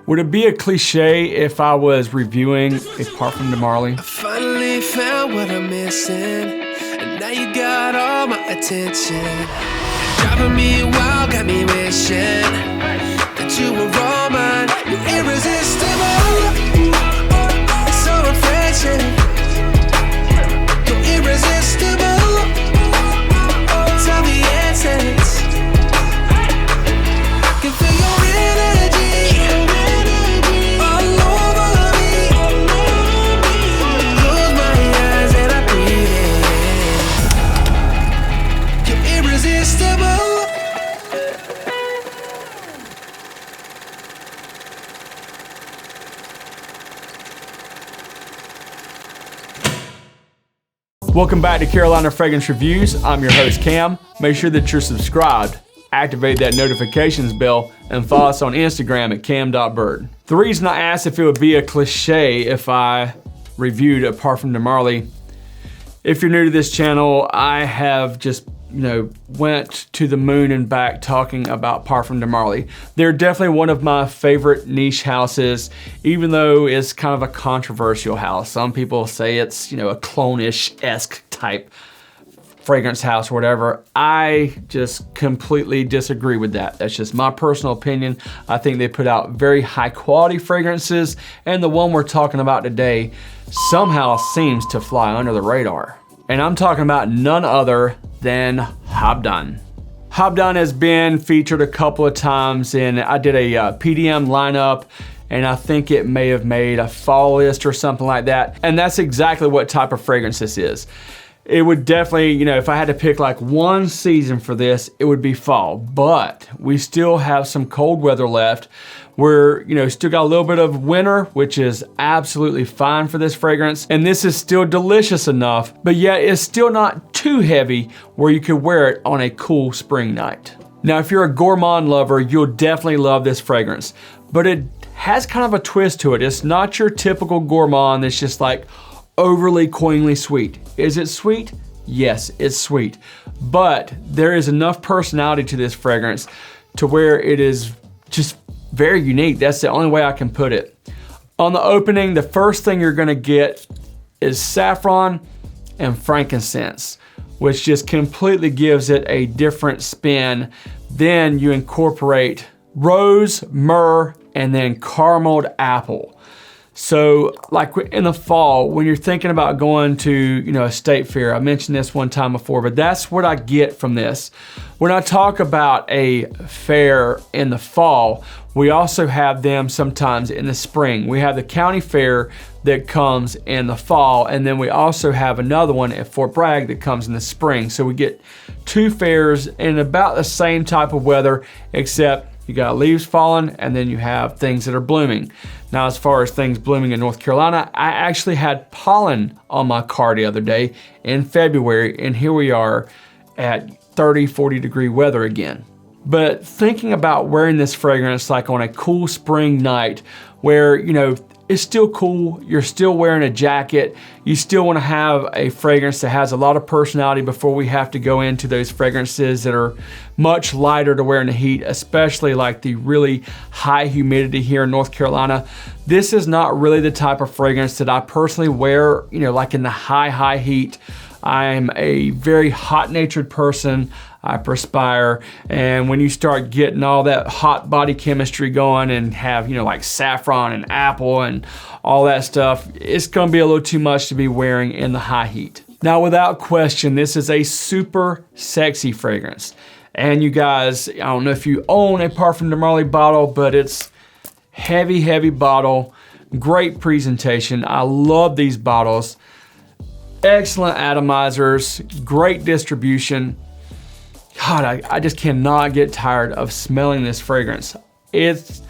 Would it be a cliche if I was reviewing a Parfums De Marly? I finally found what I'm missing, and now you got all my attention. Driving me wild, got me wishing that you were all mine. You're irresistible, so refreshing. You're irresistible, tell the essence. Can feel your energy all over me. Close my eyes and I breathe in. You're irresistible. Welcome back to Carolina Fragrance Reviews. I'm your host, Cam. Make sure that you're subscribed, activate that notifications bell, and follow us on Instagram at cam.bird. The reason I asked if it would be a cliche if I reviewed a Parfums De Marly, if you're new to this channel, I have just went to the moon and back talking about Parfums De Marly. They're definitely one of my favorite niche houses, even though it's kind of a controversial house. Some people say it's, a clone-ish-esque type fragrance house or whatever. I just completely disagree with that. That's just my personal opinion. I think they put out very high quality fragrances, and the one we're talking about today somehow seems to fly under the radar. And I'm talking about none other than Habdan. Habdan has been featured a couple of times, and I did a PDM lineup, and I think it may have made a fall list or something like that. And that's exactly what type of fragrance this is. It would definitely, if I had to pick like one season for this, it would be fall. But we still have some cold weather left. We're, still got a little bit of winter, which is absolutely fine for this fragrance. And this is still delicious enough, but yet it's still not too heavy where you could wear it on a cool spring night. Now, if you're a gourmand lover, you'll definitely love this fragrance, but it has kind of a twist to it. It's not your typical gourmand that's just like overly cloyingly sweet. Is it sweet? Yes, it's sweet. But there is enough personality to this fragrance to where it is just very unique. That's the only way I can put it. On the opening, the first thing you're gonna get is saffron and frankincense, which just completely gives it a different spin. Then you incorporate rose, myrrh, and then carameled apple. So like in the fall, when you're thinking about going to, a state fair, I mentioned this one time before, but that's what I get from this. When I talk about a fair in the fall, we also have them sometimes in the spring. We have the county fair that comes in the fall, and then we also have another one at Fort Bragg that comes in the spring. So we get two fairs in about the same type of weather, except you got leaves falling and then you have things that are blooming. Now, as far as things blooming in North Carolina, I actually had pollen on my car the other day in February, and here we are at 30, 40 degree weather again. But thinking about wearing this fragrance like on a cool spring night where, it's still cool, you're still wearing a jacket, you still wanna have a fragrance that has a lot of personality before we have to go into those fragrances that are much lighter to wear in the heat, especially like the really high humidity here in North Carolina. This is not really the type of fragrance that I personally wear, like in the high heat. I'm a very hot-natured person. I perspire, and when you start getting all that hot body chemistry going and have, like saffron and apple and all that stuff, it's gonna be a little too much to be wearing in the high heat. Now, without question, this is a super sexy fragrance. And you guys, I don't know if you own a Parfums De Marly bottle, but it's heavy bottle, great presentation. I love these bottles. Excellent atomizers, great distribution. God, I just cannot get tired of smelling this fragrance. It's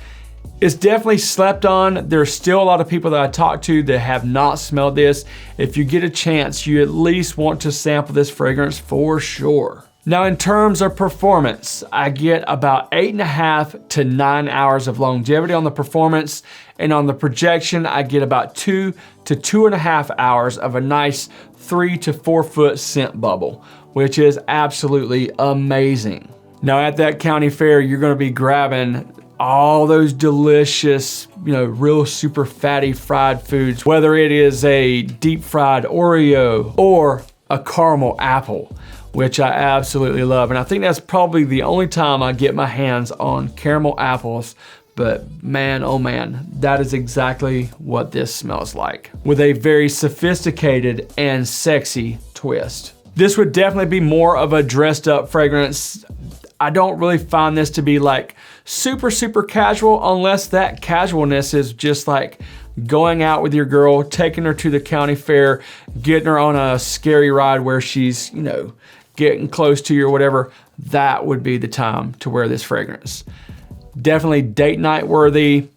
definitely slept on. There's still a lot of people that I talk to that have not smelled this. If you get a chance, you at least want to sample this fragrance for sure. Now, in terms of performance, I get about 8.5 to 9 hours of longevity on the performance, and on the projection, I get about 2 to 2.5 hours of a nice 3 to 4 foot scent bubble, which is absolutely amazing. Now, at that county fair, you're gonna be grabbing all those delicious, real super fatty fried foods, whether it is a deep fried Oreo or a caramel apple, which I absolutely love. And I think that's probably the only time I get my hands on caramel apples. But man, oh man, that is exactly what this smells like, with a very sophisticated and sexy twist. This would definitely be more of a dressed up fragrance. I don't really find this to be like super, super casual, unless that casualness is just like going out with your girl, taking her to the county fair, getting her on a scary ride where she's, getting close to you or whatever. That would be the time to wear this fragrance. Definitely date night worthy,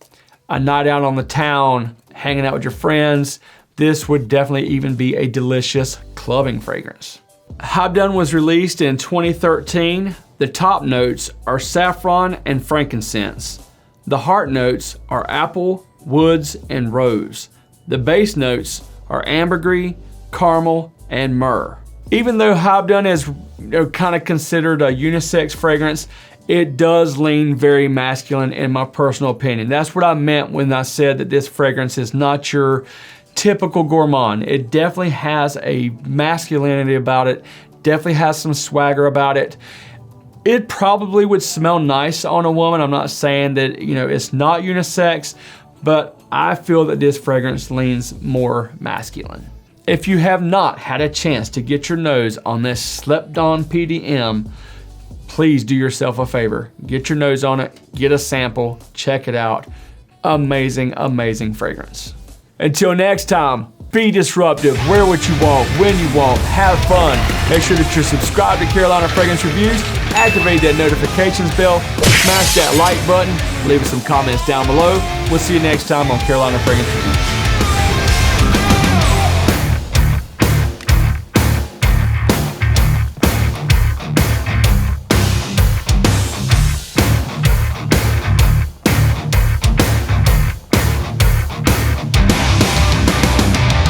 a night out on the town, hanging out with your friends. This would definitely even be a delicious clubbing fragrance. Habdan was released in 2013. The top notes are saffron and frankincense. The heart notes are apple, woods, and rose. The base notes are ambergris, caramel, and myrrh. Even though Habdan is kind of considered a unisex fragrance, it does lean very masculine in my personal opinion. That's what I meant when I said that this fragrance is not your typical gourmand. It definitely has a masculinity about it, definitely has some swagger about it. It probably would smell nice on a woman. I'm not saying that, it's not unisex, but I feel that this fragrance leans more masculine. If you have not had a chance to get your nose on this Slept On PDM, please do yourself a favor. Get your nose on it, get a sample, check it out. Amazing, amazing fragrance. Until next time, be disruptive, wear what you want, when you want, have fun. Make sure that you're subscribed to Carolina Fragrance Reviews, activate that notifications bell, smash that like button, leave us some comments down below. We'll see you next time on Carolina Fragrance Reviews.